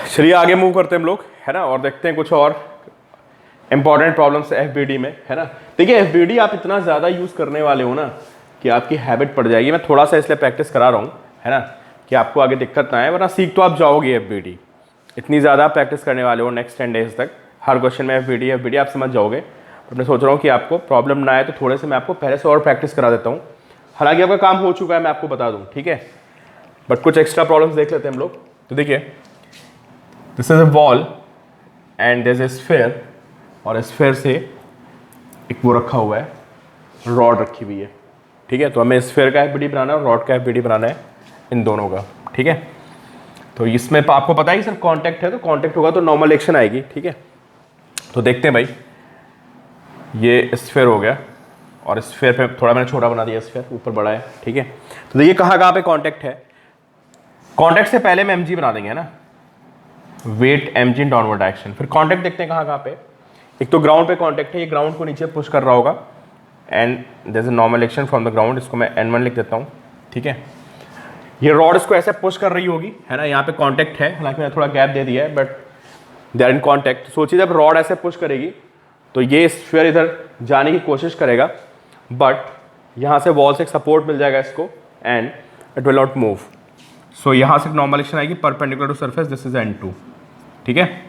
चलिए आगे मूव करते हैं हम लोग, है ना, और देखते हैं कुछ और इंपॉर्टेंट प्रॉब्लम्स एफबीडी में, है ना। देखिए एफबीडी आप इतना ज़्यादा यूज़ करने वाले हो ना कि आपकी हैबिट पड़ जाएगी। मैं थोड़ा सा इसलिए प्रैक्टिस करा रहा हूँ, है ना, कि आपको आगे दिक्कत ना आए, वरना सीख तो आप जाओगे एफबीडी। इतनी ज़्यादा प्रैक्टिस करने वाले हो नेक्स्ट 10 डेज तक, हर क्वेश्चन में एफबीडी आप समझ जाओगे। तो मैं सोच रहा हूँ कि आपको प्रॉब्लम ना आए तो थोड़े से मैं आपको पहले से और प्रैक्टिस करा देता हूँ। हालांकि आपका काम हो चुका है, मैं आपको बता दूँ, ठीक है, बट कुछ एक्स्ट्रा प्रॉब्लम्स देख लेते हैं हम लोग। तो देखिए, this is a wall and this is sphere, और स्फेयर से एक वो रखा हुआ है, रॉड रखी हुई है, ठीक है। तो हमें स्फेयर का एफबीडी बनाना है और रॉड का एफबीडी बनाना है, इन दोनों का, ठीक है। तो इसमें आपको पता है कि सर कांटेक्ट है, तो कांटेक्ट होगा तो नॉर्मल एक्शन आएगी, ठीक है। तो देखते हैं भाई, ये स्फेयर हो गया और स्फेयर पे थोड़ा मैंने छोटा बना दिया, स्फेयर ऊपर बड़ा है, ठीक है। तो देखिए कहाँ पे कांटेक्ट है। कांटेक्ट से पहले हम mg बना देंगे, है ना, weight mg in downward direction. फिर कांटेक्ट देखते हैं कहाँ पे। एक तो ग्राउंड पे कांटेक्ट है, ये ग्राउंड को नीचे पुश कर रहा होगा and there is a normal action from the ground, इसको मैं n1 लिख देता हूँ, ठीक है। ये रॉड इसको ऐसे पुश कर रही होगी, है ना, यहाँ पे कांटेक्ट है, हालांकि मैंने थोड़ा गैप दे दिया है, but they are in contact. सोचिए जब रॉड ऐसे पुश करेगी तो ये स्फीयर इधर जाने की कोशिश करेगा, बट यहाँ से वॉल से एक सपोर्ट मिल जाएगा इसको and it will not move. So यहाँ से नॉर्मल एक्शन आएगी perpendicular to surface, this is n2, ठीक है।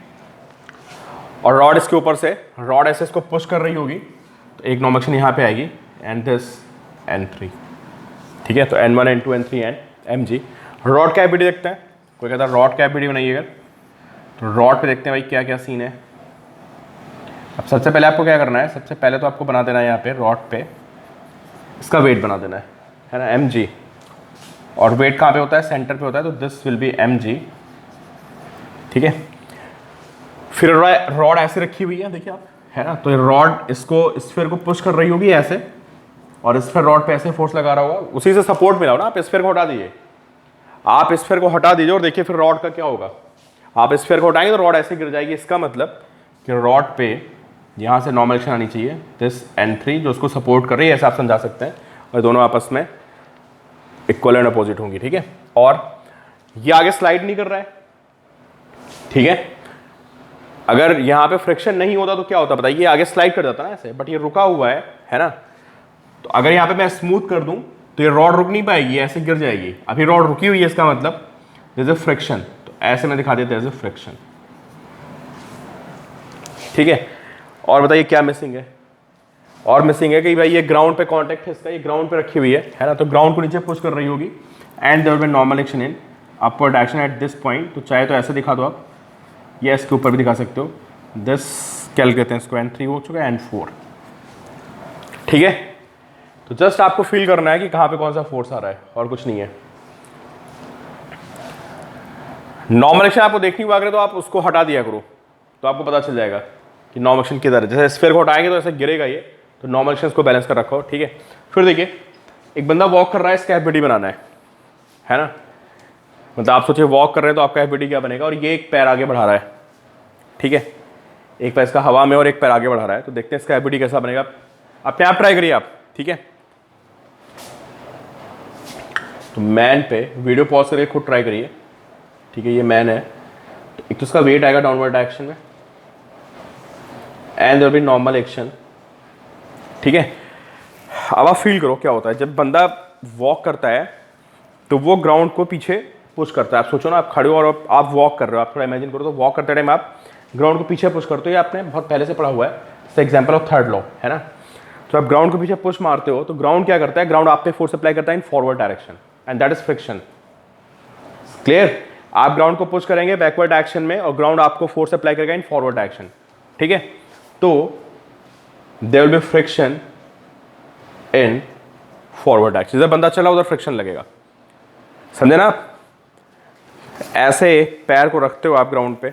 और रॉड इसके ऊपर से, रॉड ऐसे इसको पुश कर रही होगी तो एक नॉर्मल एक्शन यहाँ पे आएगी एंड दिस n3, ठीक है। तो n1 n2 n3 and mg। Rod का एफबीडी देखते हैं। कोई कहता है रॉड का एफबीडी बनाइएगा, तो रॉड पे देखते हैं भाई क्या क्या सीन है। अब सबसे पहले आपको क्या करना है, सबसे पहले तो आपको बना देना है यहाँ पे रॉड पे इसका वेट बना देना है ना, mg। और वेट कहाँ पे होता है, सेंटर पे होता है, तो दिस विल बी mg, ठीक है। फिर रॉड ऐसे रखी हुई है, देखिए आप, है ना, तो रॉड इसको स्फीयर को पुश कर रही होगी ऐसे, और स्फीयर रॉड पे ऐसे फोर्स लगा रहा होगा, उसी से सपोर्ट मिला हो ना। आप स्फीयर को हटा दीजिए, आप स्फीयर को हटा दीजिए और देखिए फिर रॉड का क्या होगा। आप स्फीयर को हटाएंगे तो रॉड ऐसे गिर जाएगी। इसका मतलब कि रॉड पे यहाँ से नॉर्मल एक्शन आनी चाहिए, दिस n3 जो उसको सपोर्ट कर रही है, ऐसा आप समझा सकते हैं, और दोनों आपस में इक्वल एंड अपोजिट होंगी, ठीक है। और ये आगे स्लाइड नहीं कर रहा है, ठीक है। अगर यहाँ पे फ्रिक्शन नहीं होता तो क्या होता बताइए, आगे स्लाइड कर जाता ना ऐसे, बट ये रुका हुआ है ना। तो अगर यहाँ पे मैं स्मूथ कर दूं तो ये रॉड रुक नहीं पाएगी, ऐसे गिर जाएगी। अभी रॉड रुकी हुई है, इसका मतलब देयर इज अ फ्रिक्शन, तो ऐसे मैं दिखा देता है फ्रिक्शन, ठीक है। और बताइए क्या मिसिंग है, और मिसिंग है कि भाई ये ग्राउंड पे कांटेक्ट है इसका, ये ग्राउंड पे रखी हुई है ना, तो ग्राउंड को नीचे पुश कर रही होगी and there will be normal action in upward direction at this point. तो चाहे तो ऐसे दिखा दो आप, या इसके ऊपर भी दिखा सकते हो, दिस क्या कहते हैं इसको, n3 हो चुका है, n4, ठीक है। तो जस्ट आपको फील करना है कि कहाँ पे कौन सा फोर्स आ रहा है, और कुछ नहीं है। नॉर्मल एक्शन आपको देखनी हुआ अगर, तो आप उसको हटा दिया करो, तो आपको पता चल जाएगा कि नॉर्मल एक्शन किधर है। जैसे स्फीयर को हटाएंगे तो ऐसे गिरेगा ये, तो नॉर्मल एक्शन को बैलेंस कर रखो, ठीक है। फिर देखिए एक बंदा वॉक कर रहा है, इसका एफबीडी बनाना है ना। मतलब आप सोचिए वॉक कर रहे हैं तो आपका एफबीडी क्या बनेगा, और ये एक पैर आगे बढ़ा रहा है, ठीक है, एक पैर इसका हवा में और एक पैर आगे बढ़ा रहा है। तो देखते हैं इसका एफबीडी कैसा बनेगा, अपने आप ट्राई करिए आप, ठीक है। तो मैन पे वीडियो पॉज करके खुद ट्राई करिए, ठीक है। ये मैन है, तो एक तो इसका वेट आएगा डाउनवर्ड डायरेक्शन में and there will be normal action, ठीक है। अब आप फील करो क्या होता है जब बंदा वॉक करता है, तो वो ग्राउंड को पीछे पुश करता है। आप सोचो ना, आप खड़े हो और आप वॉक कर रहे हो, आप थोड़ा इमेजिन करो, तो वॉक करते टाइम आप ग्राउंड को पीछे पुश करते हो। ये आपने बहुत पहले से पढ़ा हुआ है, जैसे एग्जांपल ऑफ थर्ड लॉ, है ना। तो आप ग्राउंड को पीछे पुश मारते हो तो ग्राउंड क्या करता है, ग्राउंड आप पे फोर्स अप्लाई करता है इन forward direction and that is friction, clear. आप ग्राउंड को पुश करेंगे बैकवर्ड डायरेक्शन में और ग्राउंड आपको फोर्स अप्लाई करेगा इन फॉरवर्ड डायरेक्शन, ठीक है। तो there will be friction in forward direction, जिधर बंदा चला उधर फ्रिक्शन लगेगा, समझे ना। ऐसे पैर को रखते हो आप ग्राउंड पे,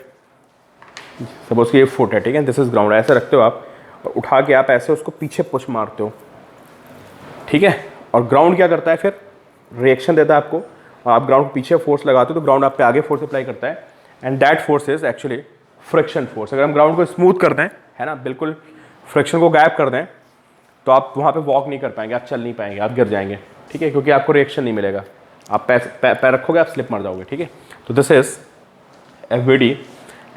सपोज कि ये फुट है, ठीक है, दिस इज ग्राउंड, ऐसे रखते हो आप और उठा के आप ऐसे उसको पीछे पुश मारते हो, ठीक है। और ग्राउंड क्या करता है, फिर रिएक्शन देता है आपको, और आप ग्राउंड को पीछे फोर्स लगाते हो तो ग्राउंड आप पे आगे फोर्स अप्लाई करता है and that force is actually friction force. अगर हम ग्राउंड को स्मूथ कर दें, है ना, बिल्कुल फ्रिक्शन को गायब कर दें, तो आप वहाँ पे वॉक नहीं कर पाएंगे, आप चल नहीं पाएंगे, आप गिर जाएंगे, ठीक है, क्योंकि आपको रिएक्शन नहीं मिलेगा। आप पैर रखोगे, आप स्लिप मार जाओगे, ठीक है। तो दिस इज FBD।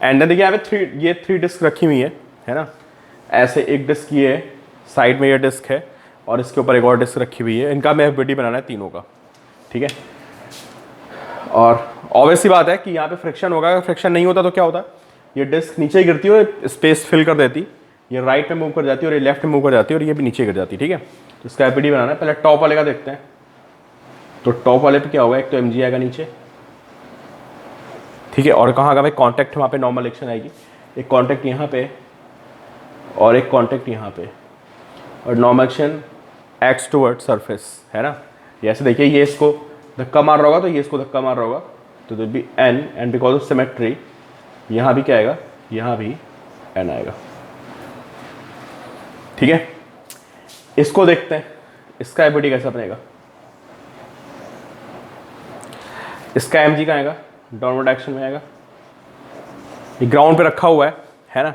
एंड देखिए यहाँ पे ये 3 डिस्क रखी हुई है ना, ऐसे एक डिस्क ये है, साइड में ये डिस्क है और इसके ऊपर एक और डिस्क रखी हुई है। इनका हमें FBD बनाना है तीनों का, ठीक है। और ऑब्वियस सी बात है कि यहाँ पे फ्रिक्शन होगा, अगर फ्रिक्शन नहीं होता तो क्या होता, ये डिस्क नीचे गिरती है और स्पेस फिल कर देती, ये राइट में मूव कर जाती है और ये लेफ्ट में मूव कर जाती है और ये भी नीचे गिर जाती है, ठीक है। तो इसका FBD बनाना है। पहले टॉप वाले का देखते हैं। तो टॉप वाले पे क्या होगा, एक तो mg आएगा नीचे, ठीक है, और कहाँ का भाई कॉन्टैक्ट, वहाँ पे नॉर्मल एक्शन आएगी, एक कॉन्टैक्ट यहाँ पे और एक कॉन्टैक्ट यहाँ पे, और normal action x toward surface, है ना। ऐसे देखिए, ये इसको धक्का मार रहा होगा तो ये इसको धक्का मार रहा होगा, तो will be n, and because of symmetry यहाँ भी क्या आएगा, यहाँ भी n आएगा, ठीक है। इसको देखते हैं, इसका FBD कैसा बनेगा। इसका mg का आएगा, डाउनवर्ड एक्शन में आएगा, ये ग्राउंड पे रखा हुआ है ना,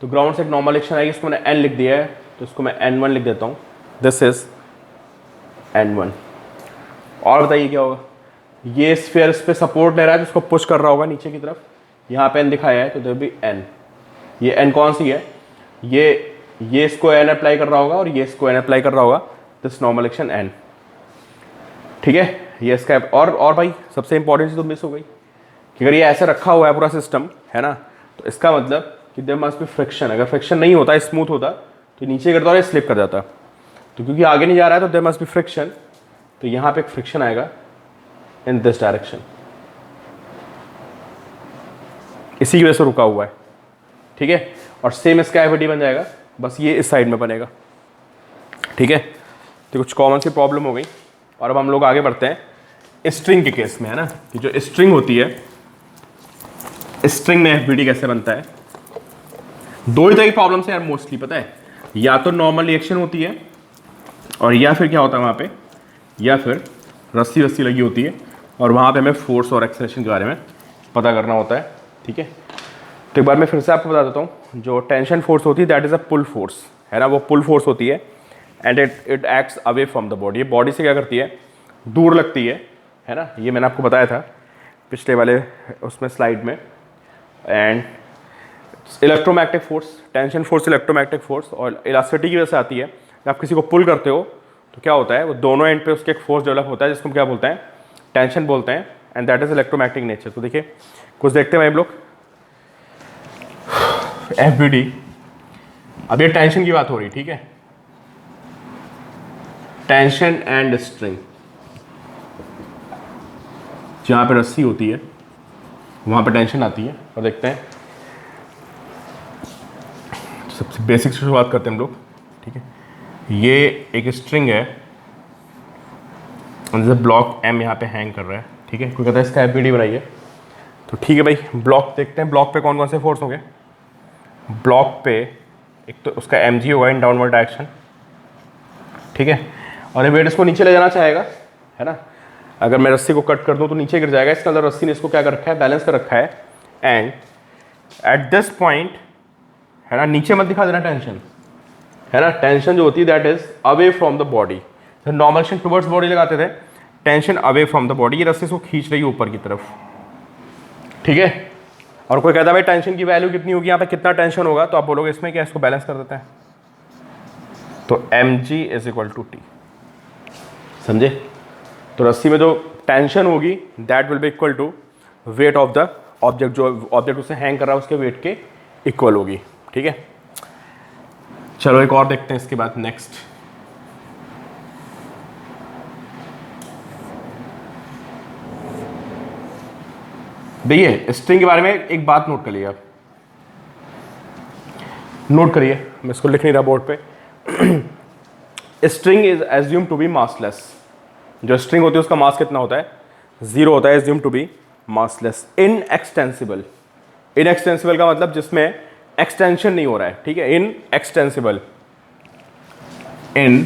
तो ग्राउंड से एक नॉर्मल एक्शन आएगी, इसको मैंने n लिख दिया है तो इसको मैं n1 लिख देता हूँ, दिस इज n1। और बताइए क्या होगा, ये स्फीयर इस पे सपोर्ट ले रहा है तो इसको पुश कर रहा होगा नीचे की तरफ, यहाँ पे n दिखाया है तो देयर बी n, ये n कौन सी है, ये इसको n अप्लाई कर रहा होगा और ये इसको n अप्लाई कर रहा होगा, दिस नॉर्मल एक्शन n, ठीक है। ये इसका और भाई सबसे इंपॉर्टेंट चीज़ तो मिस हो गई कि अगर ये ऐसे रखा हुआ है पूरा सिस्टम, है ना, तो इसका मतलब कि देयर मस्ट बी फ्रिक्शन। अगर फ्रिक्शन नहीं होता, स्मूथ होता, तो नीचे गिरता और ये स्लिप कर जाता, तो क्योंकि आगे नहीं जा रहा है तो देयर मस्ट बी फ्रिक्शन, तो यहाँ पे एक फ्रिक्शन आएगा इन दिस डायरेक्शन, इसी की वजह से रुका हुआ है, ठीक है। और सेम इसका FBD बन जाएगा, बस ये इस साइड में बनेगा, ठीक है। तो कुछ कॉमन सी प्रॉब्लम हो गई। और अब हम लोग आगे बढ़ते हैं स्ट्रिंग के केस में, है ना, कि जो स्ट्रिंग होती है, स्ट्रिंग में FBD कैसे बनता है। दो ही तरह की प्रॉब्लम है यार मोस्टली, पता है, या तो नॉर्मल रिएक्शन होती है और या फिर क्या होता है वहाँ पे, या फिर रस्सी लगी होती है और वहाँ पे हमें फोर्स और एक्सेलरेशन के बारे में पता करना होता है, ठीक है। तो एक बार मैं फिर से आपको बता देता हूँ, जो टेंशन फोर्स होती है that is a pull force, है ना, वो पुल फोर्स होती है and it acts away from the body. ये बॉडी से क्या करती है, दूर लगती है ना, ये मैंने आपको बताया था पिछले वाले उसमें स्लाइड में। And electromagnetic force, tension force electromagnetic force, और इलास्टिसिटी की वजह से आती है। जब आप किसी को पुल करते हो तो क्या होता है, वो दोनों एंड पे उसके एक फोर्स डेवलप होता है जिसको हम क्या बोलते हैं, टेंशन बोलते हैं, and that is electromagnetic nature. तो देखिए कुछ देखते हैं भाई हम लोग, FBD, अब ये टेंशन की बात हो रही, ठीक है, टेंशन एंड स्ट्रिंग, जहाँ पे रस्सी होती है वहाँ पे टेंशन आती है। और देखते हैं, सबसे बेसिक से शुरुआत करते हैं हम लोग, ठीक है। ये एक स्ट्रिंग है, जैसे ब्लॉक M यहाँ पे हैंग कर रहा है, ठीक है, कोई कहता है इसका FBD बनाइए, तो ठीक है भाई, ब्लॉक देखते हैं, ब्लॉक पे कौन कौन से फोर्स होंगे। ब्लॉक पे एक तो उसका mg होगा इन डाउनवर्ड डायरेक्शन, ठीक है, और ये वेट इसको नीचे ले जाना चाहेगा, है ना। अगर मैं रस्सी को कट कर दूं तो नीचे गिर जाएगा, इसका अंदर रस्सी ने इसको क्या कर रखा है, बैलेंस कर रखा है। एंड एट दिस पॉइंट, है ना, नीचे मत दिखा देना टेंशन, है ना, टेंशन जो होती है that is away from the body. तो नॉर्मल एक्शन टुवर्ड्स बॉडी लगाते थे, tension away from the body, ये रस्सी इसको खींच रही है ऊपर की तरफ, ठीक है। और कोई कहता है भाई टेंशन की वैल्यू कितनी होगी, यहाँ पे कितना टेंशन होगा, तो आप बोलोगे इसमें क्या, इसको बैलेंस कर देते हैं, तो mg is equal to T, समझे। तो रस्सी में जो टेंशन होगी that will be equal to weight of the object, जो ऑब्जेक्ट उसे हैंग कर रहा है उसके वेट के इक्वल होगी, ठीक है। चलो एक और देखते हैं इसके बाद, नेक्स्ट देखिए, स्ट्रिंग के बारे में एक बात नोट करिए, आप नोट करिए, मैं इसको लिख नहीं रहा बोर्ड पे। String is assume to be massless, जो स्ट्रिंग होती है उसका मास कितना होता है, 0 होता है, assume to be massless. Inextensible, inextensible का मतलब जिसमें एक्सटेंशन नहीं हो रहा है, ठीक है, इनएक्सटेंसिबल, इन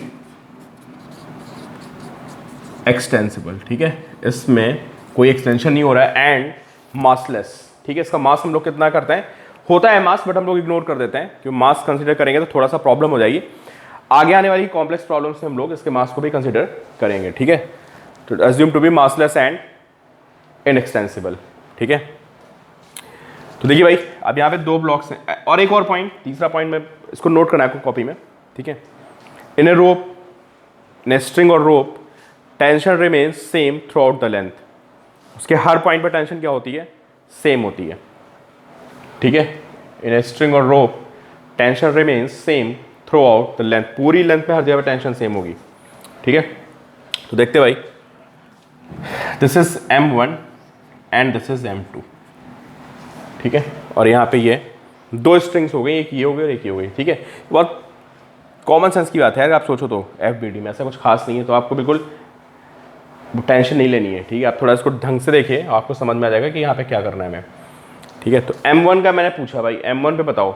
एक्सटेंसिबल, ठीक है, इसमें कोई एक्सटेंशन नहीं हो रहा है। एंड मासलेस, ठीक है, इसका मास हम लोग कितना करते हैं, होता है मास, बट हम लोग इग्नोर कर देते हैं क्योंकि मास कंसीडर करेंगे तो थोड़ा सा प्रॉब्लम हो जाएगी। आगे आने वाली कॉम्प्लेक्स प्रॉब्लम से हम लोग इसके मास को भी कंसीडर करेंगे, ठीक है। तो assume to be massless and inextensible, ठीक है। तो देखिए भाई, अब यहाँ पे 2 ब्लॉक्स हैं और एक और पॉइंट, तीसरा पॉइंट में इसको नोट करना है आपको कॉपी में, ठीक है। इन ए रोप, इन स्ट्रिंग और rope, tension remains same throughout the length. उसके हर पॉइंट पर टेंशन क्या होती है? सेम होती है, ठीक है। इन ए स्ट्रिंग और rope tension remains same throughout the length, पूरी लेंथ पे हर जगह टेंशन सेम होगी, ठीक है। तो देखते भाई, this is M1 and this is M2, ठीक है। और यहाँ पे ये 2 स्ट्रिंग्स हो गई, एक ये हो गई और एक ये हो गई, ठीक है। बहुत कॉमन सेंस की बात है, अगर आप सोचो तो FBD में ऐसा कुछ खास नहीं है, तो आपको बिल्कुल टेंशन नहीं लेनी है, ठीक है। आप थोड़ा इसको ढंग से देखिए, आपको समझ में आ जाएगा कि यहाँ पे क्या करना है हमें, ठीक है। तो M1 का मैंने पूछा भाई, M1 पे बताओ,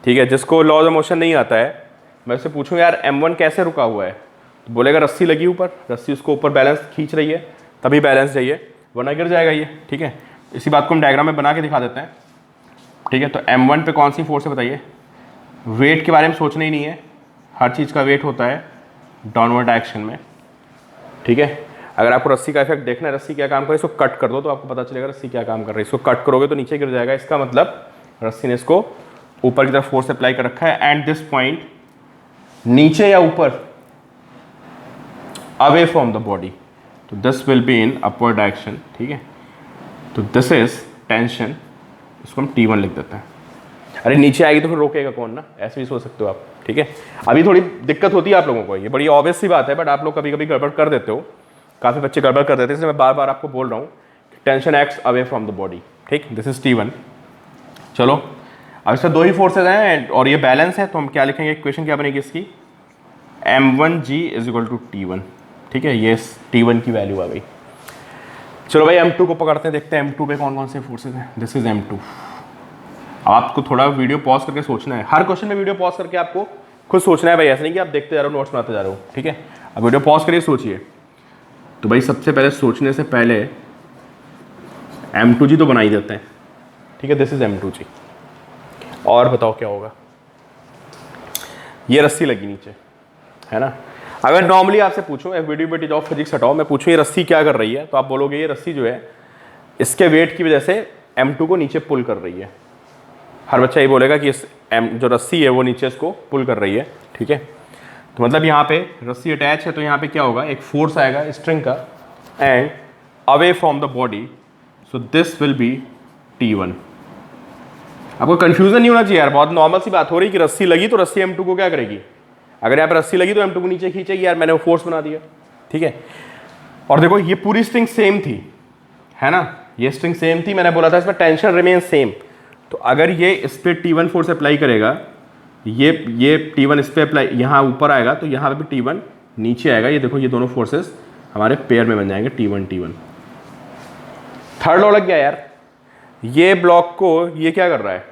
ठीक है। जिसको लॉ ऑफ मोशन नहीं आता है, मैं उससे पूछूंगा यार M1 कैसे रुका हुआ है, तो बोलेगा रस्सी लगी ऊपर, रस्सी उसको ऊपर बैलेंस खींच रही है, तभी बैलेंस चाहिए, वरना गिर जाएगा ये, ठीक है। इसी बात को हम डायग्राम में बना के दिखा देते हैं, ठीक है। तो M1 पे कौन सी फोर्स है बताइए? वेट के बारे में सोचना ही नहीं है, हर चीज़ का वेट होता है डाउनवर्ड डायरेक्शन में, ठीक है। अगर आपको रस्सी का इफेक्ट देखना है, रस्सी क्या काम कर रही है, इसको कट कर दो तो आपको पता चलेगा रस्सी क्या काम कर रही है। इसको कट करोगे तो नीचे गिर जाएगा, इसका मतलब रस्सी ने इसको ऊपर की तरफ फोर्स अप्लाई कर रखा है। एंड दिस पॉइंट नीचे या ऊपर, अवे फ्रॉम द बॉडी, तो this will be in upward direction, ठीक है। तो दिस इज टेंशन, इसको हम T1 लिख देते हैं। अरे नीचे आएगी तो फिर रोकेगा कौन ना, ऐसे भी सोच सकते हो आप, ठीक है। अभी थोड़ी दिक्कत होती है आप लोगों को, ये बड़ी ऑब्वियस सी बात है, बट आप लोग कभी कभी गड़बड़ कर देते हो, काफ़ी बच्चे गड़बड़ कर देते हैं, इसलिए मैं बार बार आपको बोल रहा हूँ tension acts away from the body, ठीक। This is T1। चलो, अब इसमें 2 ही फोर्सेज हैं और ये बैलेंस है, तो हम क्या लिखेंगे, इक्वेशन क्या बनेगी इसकी? M1G is equal to T1, ठीक है। ये T1 की वैल्यू आ गई। चलो भाई M2 को पकड़ते हैं, देखते हैं M2 पे कौन कौन से फोर्सेज हैं। This is M2। आपको थोड़ा वीडियो पॉज करके सोचना है, हर क्वेश्चन में वीडियो पॉज करके आपको खुद सोचना है भाई, ऐसा नहीं कि आप देखते जा रहे हो, नोट्स बनाते जा रहे हो, ठीक है। अब वीडियो पॉज करिए, सोचिए। तो भाई सबसे पहले सोचने से पहले M2G तो बना ही देते हैं, ठीक है। This is M2G। और बताओ क्या होगा? ये रस्सी लगी नीचे, है ना। अगर नॉर्मली आपसे पूछूं, FBD ऑफ फिजिक्स हटाओ, मैं पूछूं ये रस्सी क्या कर रही है, तो आप बोलोगे ये रस्सी जो है इसके वेट की वजह से M2 को नीचे पुल कर रही है। हर बच्चा ये बोलेगा कि इस जो रस्सी है वो नीचे इसको पुल कर रही है, ठीक है। तो मतलब यहाँ पे रस्सी अटैच है, तो यहाँ पे क्या होगा, एक फोर्स आएगा स्ट्रिंग का, and away from the body, so this will be T1। आपको कंफ्यूजन नहीं होना चाहिए यार, बहुत नॉर्मल सी बात हो रही है कि रस्सी लगी तो रस्सी M2 को क्या करेगी, अगर यहाँ पे रस्सी लगी तो M2 को नीचे खींचेगी, यार मैंने वो फोर्स बना दिया, ठीक है। और देखो ये पूरी स्ट्रिंग सेम थी, है ना, ये स्ट्रिंग सेम थी, मैंने बोला था इसमें टेंशन रिमेन सेम। तो अगर ये इस पर T1 फोर्स अप्लाई करेगा, ये T1 इस पर अप्लाई यहाँ ऊपर आएगा, तो यहाँ पे भी T1 नीचे आएगा। ये देखो ये दोनों फोर्सेस हमारे पेयर में बन जाएंगे T1 T1। थर्ड लॉ लग गया यार, ये ब्लॉक को ये क्या कर रहा है,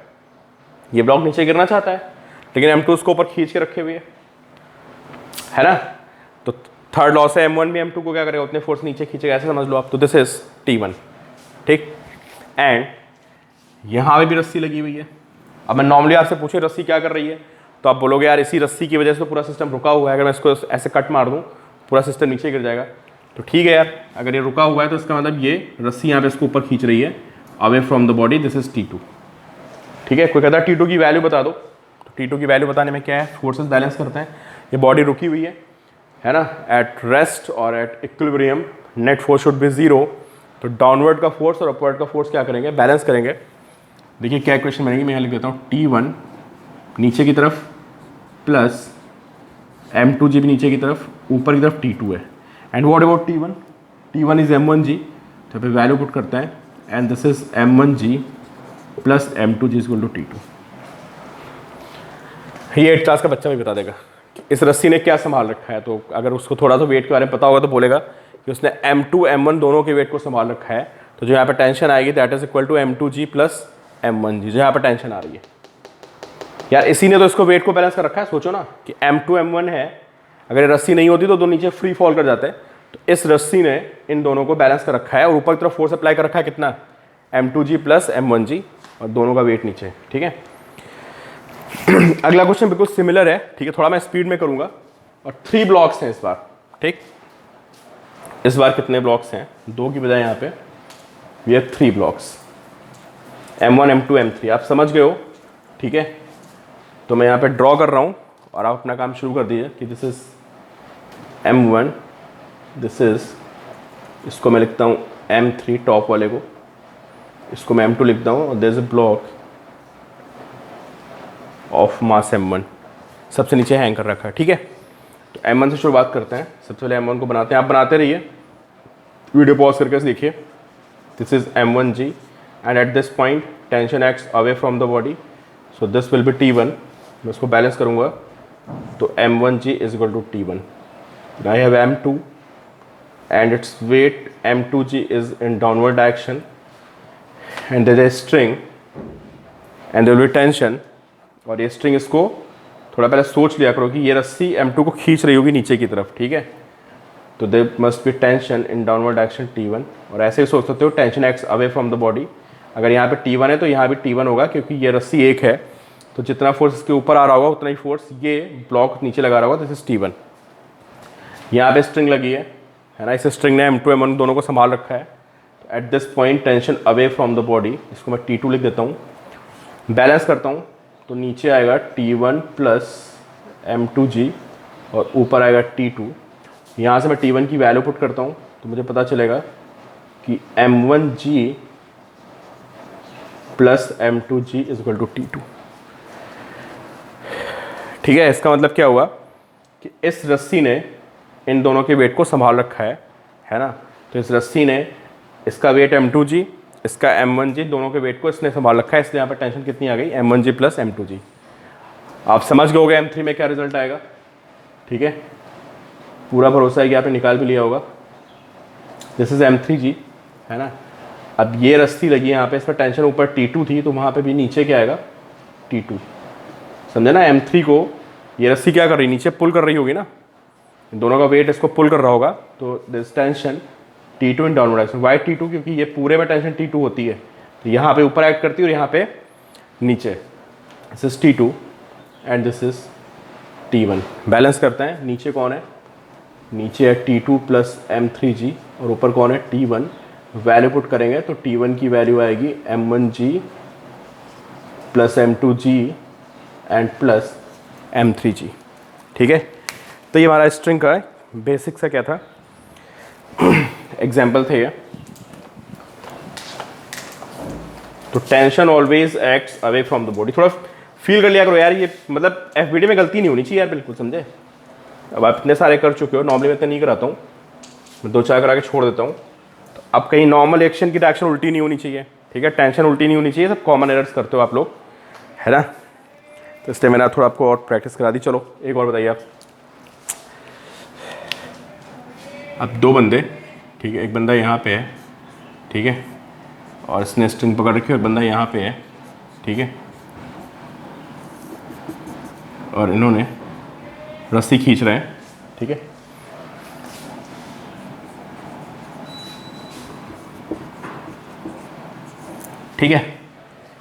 ये ब्लॉक नीचे गिरना चाहता है, लेकिन M2 उसको ऊपर खींच के रखे हुए है ना। तो थर्ड लॉ से M1 भी M2 को क्या करेगा, उतने फोर्स नीचे खींचेगा, ऐसे समझ लो आप। तो दिस इज T1, ठीक। एंड यहाँ पे भी रस्सी लगी हुई है। अब मैं नॉर्मली आपसे पूछूं रस्सी क्या कर रही है, तो आप बोलोगे यार इसी रस्सी की वजह से तो पूरा सिस्टम रुका हुआ है, अगर मैं इसको ऐसे कट मार दूं पूरा सिस्टम नीचे गिर जाएगा। तो ठीक है यार, अगर ये रुका हुआ है तो इसका मतलब ये रस्सी यहाँ पे इसको ऊपर खींच रही है away from the body, this is T2, ठीक है। कोई कहता है T2 की वैल्यू बता दो, तो T2 की वैल्यू बताने में क्या है, फोर्सेस बैलेंस करते हैं। ये बॉडी रुकी हुई है ना, एट रेस्ट और at equilibrium net force should be 0। तो डाउनवर्ड का फोर्स और अपवर्ड का फोर्स क्या करेंगे, बैलेंस करेंगे। देखिए क्या इक्वेशन बनेगी, मैं यहाँ लिख देता हूँ, T1 नीचे की तरफ प्लस M2G भी नीचे की तरफ, ऊपर की तरफ T2 है। And what about T1? T1 is M1G, तो पे वैल्यू पुट करते हैं, and this is M1G plus M2G is equal to T2। ये 8th क्लास का बच्चा भी बता देगा कि इस रस्सी ने क्या संभाल रखा है। तो अगर उसको थोड़ा सा वेट के बारे में पता होगा तो बोलेगा कि उसने M2 M1 दोनों के वेट को संभाल रखा है। तो जो यहाँ पे टेंशन आएगी that is equal to M2G plus M1G, जो यहाँ पे टेंशन आ रही है यार, इसी ने तो इसको वेट को बैलेंस कर रखा है। सोचो ना कि M2 M1 है, अगर ये रस्सी नहीं होती तो दो नीचे फ्री फॉल कर जाते हैं। तो इस रस्सी ने इन दोनों को बैलेंस कर रखा है और ऊपर की तरफ फोर्स अप्लाई कर रखा है कितना, M2G प्लस M1G, और दोनों का वेट नीचे, ठीक है। अगला क्वेश्चन बिल्कुल सिमिलर है, ठीक है, थोड़ा मैं स्पीड में करूंगा। और 3 ब्लॉक्स हैं इस बार, ठीक। इस बार कितने ब्लॉक्स हैं, 2 की बजाय यहाँ पे ये 3 ब्लॉक्स। M1 M2 M3 आप समझ गए हो, ठीक है। तो मैं यहाँ पे ड्रॉ कर रहा हूँ और आप अपना काम शुरू कर दीजिए कि this is M1, this is, इसको मैं लिखता हूँ M3 टॉप वाले को, इसको मैं M2 लिखता हूँ और there is a block of mass M1 सबसे नीचे हैंग कर रखा है, ठीक है। तो M1 से शुरुआत करते हैं। सबसे पहले M1 को बनाते हैं, आप बनाते रहिए, वीडियो पॉज करके देखिए। This is M1G and at this point tension acts away from the body, so this will be T1। मैं उसको बैलेंस करूँगा तो M1G is equal to T1। I have M2 and its weight M2G is in downward direction and there is a string and there will be tension। और ये string, इसको थोड़ा पहले सोच लिया करो कि ये रस्सी M2 को खींच रही होगी नीचे की तरफ, ठीक है। तो there must be tension in downward direction T1। और ऐसे ही सोच सकते हो tension acts away from the body. अगर यहाँ पे T1 है तो यहाँ भी T1 होगा, क्योंकि ये रस्सी एक है तो जितना फोर्स इसके ऊपर आ रहा होगा उतना ही फोर्स ये ब्लॉक नीचे लगा रहा होगा। This is T1। यहाँ पे स्ट्रिंग लगी है ना, इस स्ट्रिंग ने M2 M1 दोनों को संभाल रखा है। तो eight this point tension away from the body, इसको मैं T2 लिख देता हूँ। बैलेंस करता हूँ तो नीचे आएगा T1 प्लस M2G और ऊपर आएगा T2। यहाँ से मैं T1 की वैल्यू पुट करता हूँ तो मुझे पता चलेगा कि M1G plus M2G is equal to T2, ठीक है। इसका मतलब क्या हुआ कि इस रस्सी ने इन दोनों के वेट को संभाल रखा है ना। तो इस रस्सी ने, इसका वेट M2G, इसका M1G, दोनों के वेट को इसने संभाल रखा है, इसलिए यहाँ पर टेंशन कितनी आ गई, M1G प्लस M2G। आप समझ गए होगे M3 में क्या रिजल्ट आएगा, ठीक है। पूरा भरोसा है कि आपने निकाल भी लिया होगा। दिस इज M3G, है ना। अब ये रस्सी लगी है यहाँ पे, इस पर टेंशन ऊपर T2 थी, तो वहाँ पे भी नीचे क्या आएगा, T2। समझे ना। M3 को ये रस्सी क्या कर रही, नीचे पुल कर रही होगी ना, दोनों का वेट इसको पुल कर रहा होगा। तो दिस टेंशन T2 इन डाउनवर्ड डायरेक्शन। वाई T2, क्योंकि ये पूरे में टेंशन T2 होती है, तो यहाँ पे ऊपर एक्ट करती है और यहाँ पे नीचे। This is T2 and this is T1। Balance करते हैं, नीचे कौन है, नीचे है T2 प्लस M3G और ऊपर कौन है, T1। वैल्यू पुट करेंगे तो T1 की वैल्यू आएगी M1G plus M2G and plus M3G, ठीक है। तो ये हमारा स्ट्रिंग का बेसिक सा क्या था, एग्जाम्पल थे ये। तो tension always acts away from the body. थोड़ा फील कर लिया करो यार, ये मतलब FBD में गलती नहीं होनी चाहिए यार, बिल्कुल समझे। अब आप इतने सारे कर चुके हो, नॉर्मली मैं तो नहीं कराता हूँ, मैं 2-4 करा के छोड़ देता हूँ। तो अब कहीं नॉर्मल एक्शन की डायरेक्शन उल्टी नहीं होनी चाहिए, ठीक है, टेंशन उल्टी नहीं होनी चाहिए। सब कॉमन एरर्स करते हो आप लोग, है ना। तो इसलिए मैंने थोड़ा आपको और प्रैक्टिस करा दी। चलो एक और बताइए आप। अब 2 बंदे, ठीक है, एक बंदा यहाँ पे है, ठीक है, और इसने स्ट्रिंग पकड़ रखी है, और बंदा यहाँ पे है, ठीक है, और इन्होंने रस्सी खींच रहे हैं, ठीक है। ठीक है,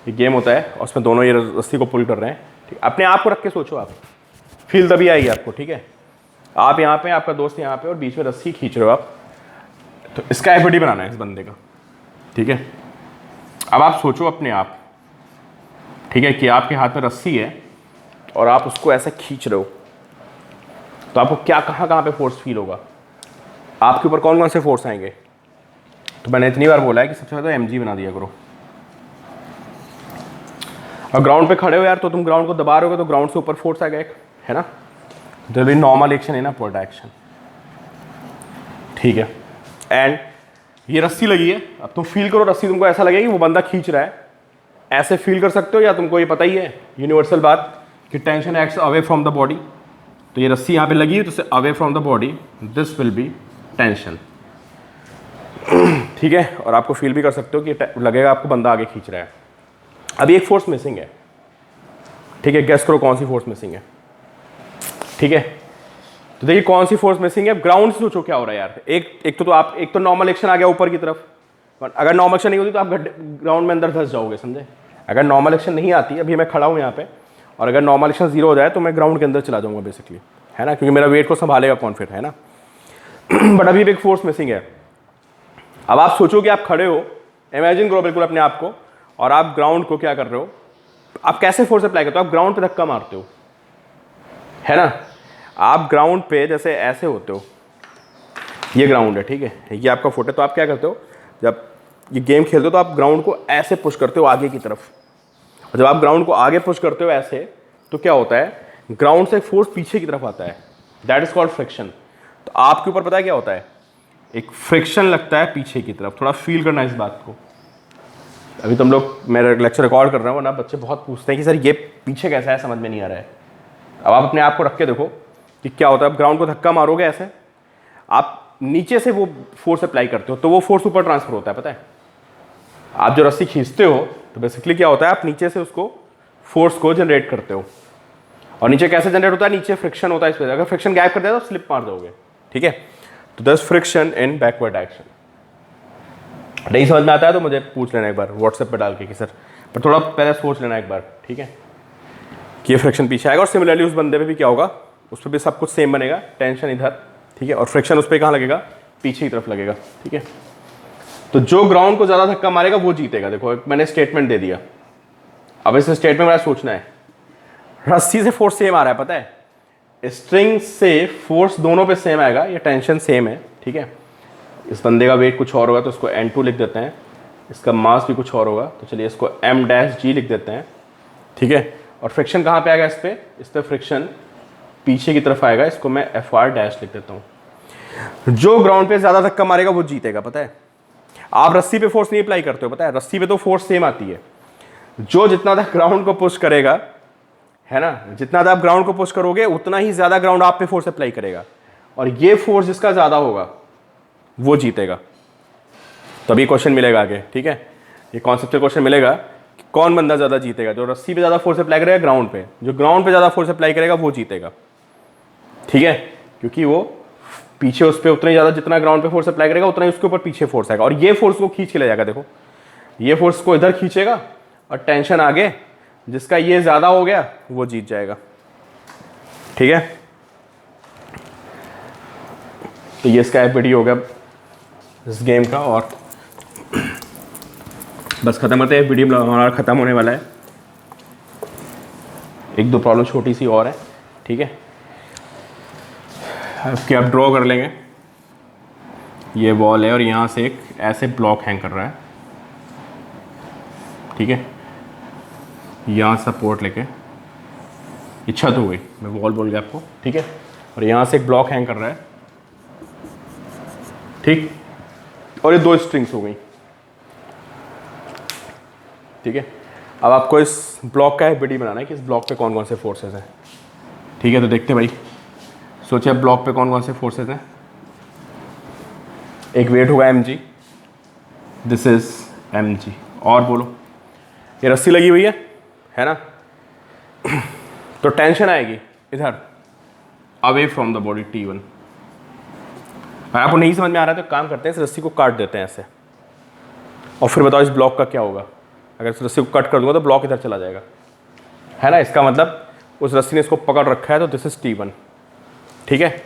ये गेम होता है और उसमें दोनों ये रस्सी को पुल कर रहे हैं, ठीक। अपने आप को रख के सोचो, आप फील तभी आएगी आपको, ठीक है। आप यहाँ पे, आपका दोस्त यहाँ पे, और बीच में रस्सी खींच रहे हो आप। तो इसका FBD बनाना है इस बंदे का, ठीक है। अब आप सोचो अपने आप, ठीक है, कि आपके हाथ में रस्सी है और आप उसको ऐसे खींच रहे हो, तो आपको क्या, कहाँ पे फोर्स फील होगा, आपके ऊपर कौन कौन से फोर्स आएंगे। तो मैंने इतनी बार बोला है कि सबसे पहले तो MG बना दिया करो। और ग्राउंड पे खड़े हो यार, तो तुम ग्राउंड को दबा रहे हो तो ग्राउंड से ऊपर फोर्स आएगा एक, है ना। तो भी नॉर्मल एक्शन है ना, अपवर्ड एक्शन, ठीक है। एंड ये रस्सी लगी है, अब तुम फील करो रस्सी तुमको ऐसा लगेगा कि वो बंदा खींच रहा है, ऐसे फील कर सकते हो, या तुमको ये पता ही है यूनिवर्सल बात कि tension acts away from the body. तो ये रस्सी यहाँ पे लगी है, तो away from the body this will B tension, ठीक है। और आपको फील भी कर सकते हो कि लगेगा आपको बंदा आगे खींच रहा है। अभी एक फोर्स मिसिंग है, ठीक है, गेस करो कौन सी फोर्स मिसिंग है, ठीक है। तो देखिए कौन सी फोर्स मिसिंग है, ग्राउंड से सोचो क्या हो रहा है यार। एक तो नॉर्मल एक्शन आ गया ऊपर की तरफ, अगर नॉर्मल एक्शन नहीं होती तो आप ग्राउंड में अंदर धंस जाओगे, समझे। अगर नॉर्मल एक्शन नहीं आती, अभी मैं खड़ा हूँ यहाँ पे, और अगर नॉर्मल एक्शन 0 हो जाए तो मैं ग्राउंड के अंदर चला जाऊँगा बेसिकली, है ना, क्योंकि मेरा वेट को संभालेगा कौन फिर, है ना। बट अभी भी एक फोर्स मिसिंग है। अब आप सोचो कि आप खड़े हो, इमेजिन करो बिल्कुल अपने आप को, और आप ग्राउंड को क्या कर रहे हो, आप कैसे फोर्स अप्लाई करते हो, आप ग्राउंड पे धक्का मारते हो, है ना। आप ग्राउंड पे जैसे ऐसे होते हो, ये ग्राउंड है, ठीक है, ये आपका फुट है, तो आप क्या करते हो, जब ये गेम खेलते हो तो आप ग्राउंड को ऐसे पुश करते हो आगे की तरफ, और जब आप ग्राउंड को आगे पुश करते हो ऐसे, तो क्या होता है, ग्राउंड से फोर्स पीछे की तरफ आता है, दैट इज कॉल्ड फ्रिक्शन। तो आपके ऊपर पता है क्या होता है, एक फ्रिक्शन लगता है पीछे की तरफ, थोड़ा फील करना इस बात को। अभी तुम लोग, मेरा लेक्चर रिकॉर्ड कर रहा हूँ ना, बच्चे बहुत पूछते हैं कि सर ये पीछे कैसा है, समझ में नहीं आ रहा है। अब आप अपने आप को रख के देखो कि क्या होता है, आप ग्राउंड को धक्का मारोगे ऐसे, आप नीचे से वो फोर्स अप्लाई करते हो तो वो फोर्स ऊपर ट्रांसफर होता है, पता है। आप जो रस्सी खींचते हो तो बेसिकली क्या होता है, आप नीचे से उसको फोर्स को जनरेट करते हो, और नीचे कैसे जनरेट होता है, नीचे फ्रिक्शन होता है इस पर, अगर फ्रिक्शन गैप कर दिया तो स्लिप मार दोगे, ठीक है। तो दस फ्रिक्शन इन बैकवर्ड डायरेक्शन। नहीं समझ में आता है तो मुझे पूछ लेना एक बार व्हाट्सएप पे डाल के कि सर, पर थोड़ा पहले सोच लेना एक बार, ठीक है, कि ये फ्रिक्शन पीछे आएगा। और सिमिलरली उस बंदे पे भी क्या होगा, उस पर भी सब कुछ सेम बनेगा, टेंशन इधर, ठीक है, और फ्रिक्शन उस पर कहाँ लगेगा, पीछे की तरफ लगेगा, ठीक है। तो जो ग्राउंड को ज़्यादा धक्का मारेगा वो जीतेगा। देखो मैंने स्टेटमेंट दे दिया, अब इस स्टेटमेंट में सोचना है, रस्सी से फोर्स सेम आ रहा है, पता है, स्ट्रिंग से फोर्स दोनों पे सेम आएगा, ये टेंशन सेम है, ठीक है। इस बंदे का वेट कुछ और होगा तो इसको N2 लिख देते हैं, इसका मास भी कुछ और होगा तो चलिए इसको M-G लिख देते हैं, ठीक है। और फ्रिक्शन कहाँ पे आएगा, इस पे फ्रिक्शन पीछे की तरफ आएगा, इसको मैं FR- लिख देता हूँ। जो ग्राउंड पे ज़्यादा धक्का मारेगा वो जीतेगा, पता है। आप रस्सी पे फोर्स नहीं अप्लाई करते हो, पता है, रस्सी पे तो फोर्स सेम आती है, जो जितना ज़्यादा ग्राउंड को पुश करेगा, है ना, जितना ज़्यादा आप ग्राउंड को पुश करोगे उतना ही ज़्यादा ग्राउंड आप पे फोर्स अप्लाई करेगा, और ये फोर्स जिसका ज़्यादा होगा वो जीतेगा। तभी क्वेश्चन मिलेगा आगे, ठीक है, ये कॉन्सेप्चुअल क्वेश्चन मिलेगा कि कौन बंदा ज़्यादा जीतेगा, जो रस्सी पे ज़्यादा फोर्स अप्लाई करेगा ग्राउंड पे, जो ग्राउंड पे ज़्यादा फोर्स अप्लाई करेगा वो जीतेगा, ठीक है, क्योंकि वो पीछे उस पर उतना ही ज़्यादा, जितना ग्राउंड पे फोर्स अप्लाई करेगा उतना ही उसके ऊपर पीछे फोर्स आएगा, और ये फोर्स को खींच के ले जाएगा। देखो ये फोर्स को इधर खींचेगा और टेंशन आगे, जिसका ये ज़्यादा हो गया वो जीत जाएगा, ठीक है। तो ये इसका FBD हो गया इस गेम का, और बस खत्म करते हैं, वीडियो हमारा ख़त्म होने वाला है। एक दो प्रॉब्लम छोटी सी और है, ठीक है, कि आप ड्रॉ कर लेंगे। ये वॉल है और यहाँ से एक ऐसे ब्लॉक हैंग कर रहा है, ठीक है, यहाँ सपोर्ट लेके, ये छत हो गई, मैं वॉल बोल गया आपको, ठीक है, और यहाँ से एक ब्लॉक हैंग कर रहा है, ठीक, और ये दो स्ट्रिंग्स हो गई, ठीक है। अब आपको इस ब्लॉक का FBD बनाना है कि इस ब्लॉक पे कौन कौन से फोर्सेस हैं, ठीक है। तो देखते हैं भाई, सोचिए ब्लॉक पे कौन कौन से फोर्सेस हैं। एक वेट होगा mg, दिस इज mg, और बोलो, ये रस्सी लगी हुई है ना, तो टेंशन आएगी इधर away from the body T1। आपको नहीं समझ में आ रहा है तो काम करते हैं, इस रस्सी को काट देते हैं ऐसे, और फिर बताओ इस ब्लॉक का क्या होगा। अगर इस रस्सी को कट कर दूंगा तो ब्लॉक इधर चला जाएगा, है ना, इसका मतलब उस रस्सी ने इसको पकड़ रखा है, तो दिस इज T1, ठीक है।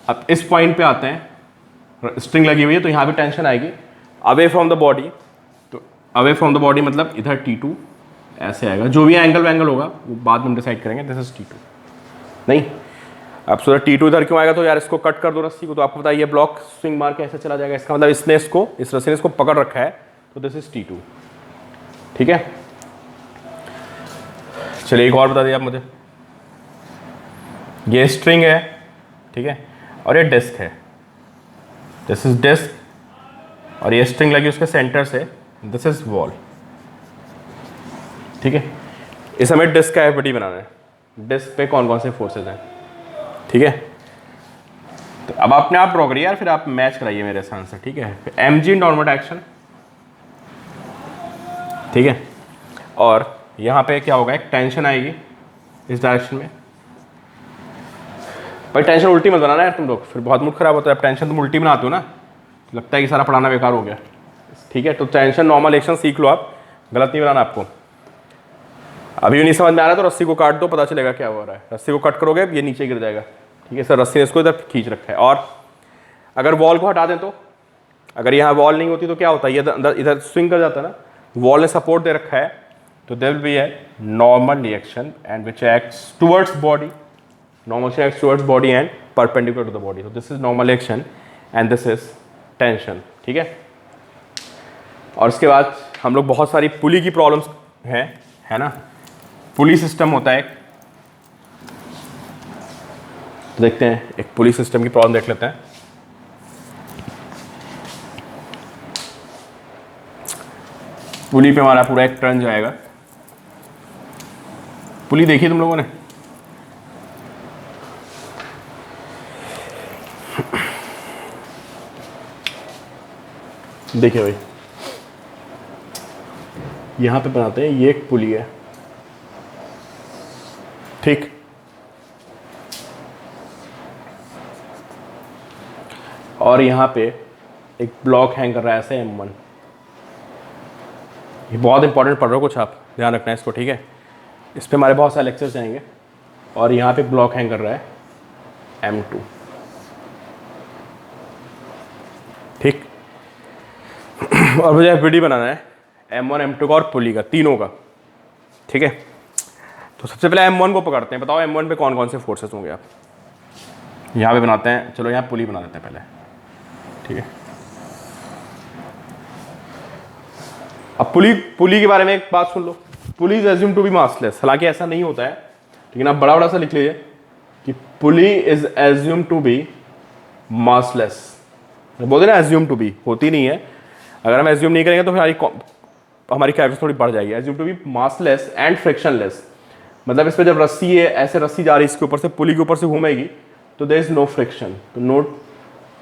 अब इस पॉइंट पे आते हैं, स्ट्रिंग लगी हुई है तो यहाँ भी टेंशन आएगी अवे फ्रॉम द बॉडी, तो अवे फ्रॉम द बॉडी मतलब इधर T2 ऐसे आएगा, जो भी एंगल होगा वो बाद में हम डिसाइड करेंगे, दिस इज T2। नहीं, अब सोचा T2 इधर क्यों आएगा, तो यार इसको कट कर दो रस्सी को, तो आपको पता है ये ब्लॉक स्विंग मार के ऐसे चला जाएगा, इसका मतलब इसने इसको, इस रस्सी ने इसको पकड़ रखा है, तो दिस इज T2, ठीक है। चलिए एक और बता दिया आप मुझे, ये स्ट्रिंग है, ठीक है, और ये डिस्क है, दिस इज डिस्क, और ये स्ट्रिंग लगी उसके सेंटर से, दिस इज वॉल, ठीक है। इस हमें डिस्क का FBD बनाना है, डिस्क पे कौन कौन से फोर्सेस हैं, ठीक है। तो अब अपने आप ड्रॉ करिए यार, फिर आप मैच कराइए मेरे साथ से, ठीक है। mg नॉर्मल एक्शन, ठीक है, और यहाँ पे क्या होगा, एक टेंशन आएगी इस डायरेक्शन में। भाई टेंशन उल्टी मत बनाना यार तुम लोग, फिर बहुत मूड खराब होता है। अब टेंशन तुम उल्टी बनाते हो ना, तो लगता है कि सारा पढ़ाना बेकार हो गया, ठीक है। तो टेंशन नॉर्मल एक्शन सीख लो आप, गलत नहीं बनाना आपको। अभी भी नहीं समझ में आ रहा तो रस्सी को काट दो, पता चलेगा क्या हो रहा है। रस्सी को कट करोगे ये नीचे गिर जाएगा, ठीक है। सर रस्सी ने इसको इधर खींच रखा है, और अगर वॉल को हटा दें तो, अगर यहाँ वॉल नहीं होती तो क्या होता है, ये इधर स्विंग कर जाता है ना, वॉल ने सपोर्ट दे रखा है, तो there will be a normal reaction and which acts towards body, normal action acts towards body and perpendicular to the body. So this is normal action and this is tension. ठीक है, और इसके बाद हम लोग बहुत सारी पुली की प्रॉब्लम्स हैं, है ना. पुली सिस्टम होता है, तो देखते हैं एक पुली सिस्टम की प्रॉब्लम देख लेते हैं. पुली पे हमारा पूरा एक टर्न जाएगा. पुली देखी तुम लोगों ने? देखिए भाई, यहां पे बनाते हैं, ये एक पुली है, ठीक. और यहां पे एक ब्लॉक हैंग कर रहा है ऐसे M1. ये बहुत इंपॉर्टेंट पढ़ रहे हो कुछ, आप ध्यान रखना है इसको, ठीक है. इस पे हमारे बहुत सारे लेक्चर्स जाएंगे. और यहाँ पे ब्लॉक हैंग कर रहा है M2, ठीक. और मुझे FBD बनाना है M1 M2 का और पुली का, तीनों का, ठीक है. तो सबसे पहले M1 को पकड़ते हैं. बताओ M1 पे कौन कौन से फोर्सेस होंगे. आप यहाँ पे बनाते हैं, चलो यहाँ पुली बना देते हैं पहले, ठीक है. अब पुली के बारे में एक बात सुन लो. Pulley is assume to be massless. हालांकि ऐसा नहीं होता है, लेकिन आप बड़ा बड़ा सा लिख लीजिए कि pulley is assume to be massless. बोलते ना एज्यूम टू बी, होती नहीं है. अगर हम एज्यूम नहीं करेंगे तो फिर हमारी कैरेक्टर थोड़ी बढ़ जाएगी. Assume to be massless and frictionless, मतलब इस पर जब रस्सी है, ऐसे रस्सी जा रही है इसके ऊपर से, पुली के ऊपर से घूमेगी, तो देयर इज नो फ्रिक्शन. तो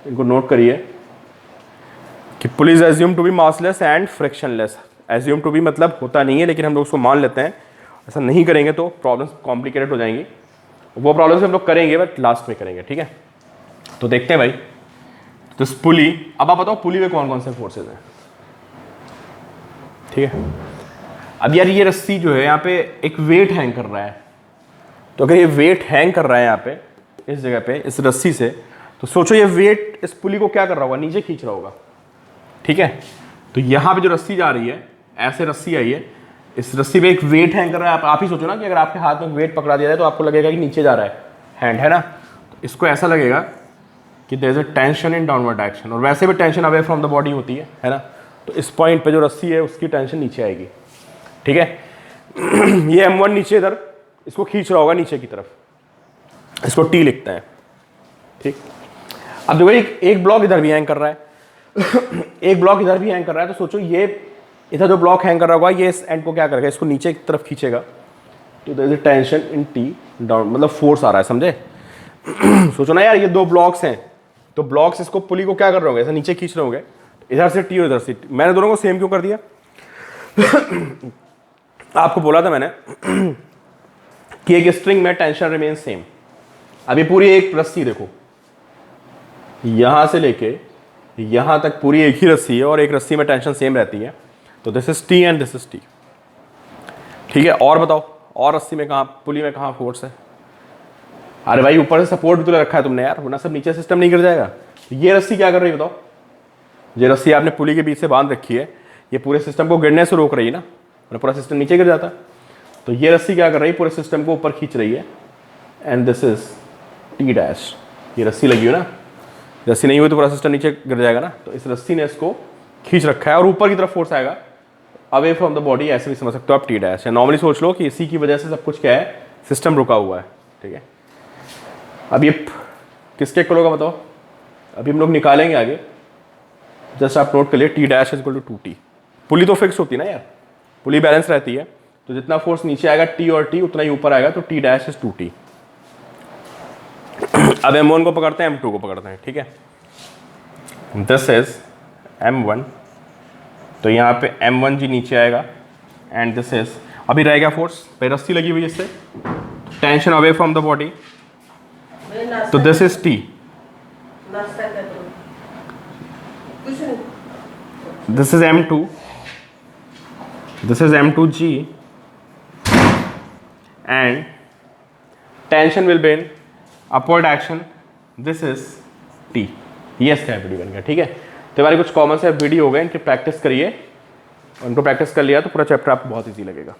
इनको नोट करिए कि pulley is assume to be massless and frictionless. Assume to be मतलब होता नहीं है, लेकिन हम लोग उसको मान लेते हैं. ऐसा नहीं करेंगे तो प्रॉब्लम्स कॉम्प्लिकेटेड हो जाएंगी. वो प्रॉब्लम्स हम लोग करेंगे बट लास्ट में करेंगे, ठीक है. तो देखते हैं भाई, तो इस पुली, अब आप बताओ पुली में कौन कौन से फोर्सेज हैं, ठीक है. अब यार ये रस्सी जो है यहाँ पे एक वेट हैंग कर रहा है. तो अगर ये वेट हैंग कर रहा है यहाँ पे इस जगह पे इस रस्सी से, तो सोचो ये वेट इस पुली को क्या कर रहा होगा, नीचे खींच रहा होगा, ठीक है. तो यहाँ पे जो रस्सी जा रही है, ऐसे रस्सी आई है, इस रस्सी पे एक वेट हैंग कर रहा है. आप ही सोचो ना कि अगर आपके हाथ में वेट पकड़ा दिया जाए तो आपको लगेगा कि नीचे जा रहा है हैंड, है ना. तो इसको ऐसा लगेगा कि there is a tension in downward direction. और वैसे भी tension away from the body होती है ना. तो इस पॉइंट पे जो रस्सी है उसकी टेंशन नीचे आएगी, ठीक है. ये M1 नीचे इधर इसको खींच रहा होगा नीचे की तरफ, इसको T लिखते हैं, ठीक. अब देखो एक ब्लॉक इधर भी हैंग कर रहा है, एक ब्लॉक इधर भी हैंग कर रहा है. तो सोचो ये इधर जो ब्लॉक हैंग कर रहा होगा, ये इस एंड को क्या करेगा, इसको नीचे की तरफ खींचेगा. तो there is a tension in T down, मतलब फोर्स आ रहा है, समझे. सोचो ना यार, ये दो ब्लॉक्स हैं, तो ब्लॉक्स इसको पुली को क्या कर रहे होंगे, ऐसा नीचे खींच रहे होंगे. इधर से T और इधर से T. मैंने दोनों को सेम क्यों कर दिया? आपको बोला था मैंने कि एक स्ट्रिंग में टेंशन रिमेन सेम. अभी पूरी एक रस्सी देखो, यहां से लेके यहां तक पूरी एक ही रस्सी है और एक रस्सी में टेंशन सेम रहती है. तो this is T and this is T, ठीक है. और बताओ, और रस्सी में कहां, पुली में कहां फोर्स है? अरे भाई ऊपर से सपोर्ट भी तो रखा है तुमने यार, वरना सब नीचे सिस्टम नहीं गिर जाएगा. ये रस्सी क्या कर रही है बताओ? ये रस्सी आपने पुली के बीच से बांध रखी है, ये पूरे सिस्टम को गिरने से रोक रही है ना, वरना पूरा सिस्टम नीचे गिर जाता. तो ये रस्सी क्या कर रही है, पूरे सिस्टम को ऊपर खींच रही है. And this is T dash. ये रस्सी लगी हो ना, रस्सी नहीं हुई तो पूरा सिस्टम नीचे गिर जाएगा ना. तो इस रस्सी ने इसको खींच रखा है और ऊपर की तरफ फोर्स आएगा अवे फ्रॉम द बॉडी. ऐसे भी समझ सकते हो आप T डैश. नॉर्मली सोच लो कि इसी की वजह से सब कुछ क्या है, सिस्टम रुका हुआ है, ठीक है. अब ये किसके इक्वल होगा बताओ? अभी हम लोग निकालेंगे आगे, जस्ट आप नोट कर लिए T dash is equal to 2T. Pulley तो फिक्स होती है ना यार, पुली बैलेंस रहती है, तो जितना फोर्स नीचे आएगा T और T उतना ही ऊपर आएगा. तो T डैश इज 2T. अब M1 को पकड़ते हैं, M2 को पकड़ते हैं, ठीक है. दिस इज M1, तो यहाँ पे M1G नीचे आएगा. एंड दिस इज, अभी रहेगा फोर्स पे रस्सी लगी हुई इससे, tension away from the body. तो this is T, this is M2, this is M2G, and tension will be in upward action. This is T. ये इसका FBD बन गया, ठीक है. तो हमारे कुछ कॉमन से FBD हो गए, इनकी प्रैक्टिस करिए. उनको प्रैक्टिस कर लिया तो पूरा चैप्टर आपको बहुत ईजी लगेगा।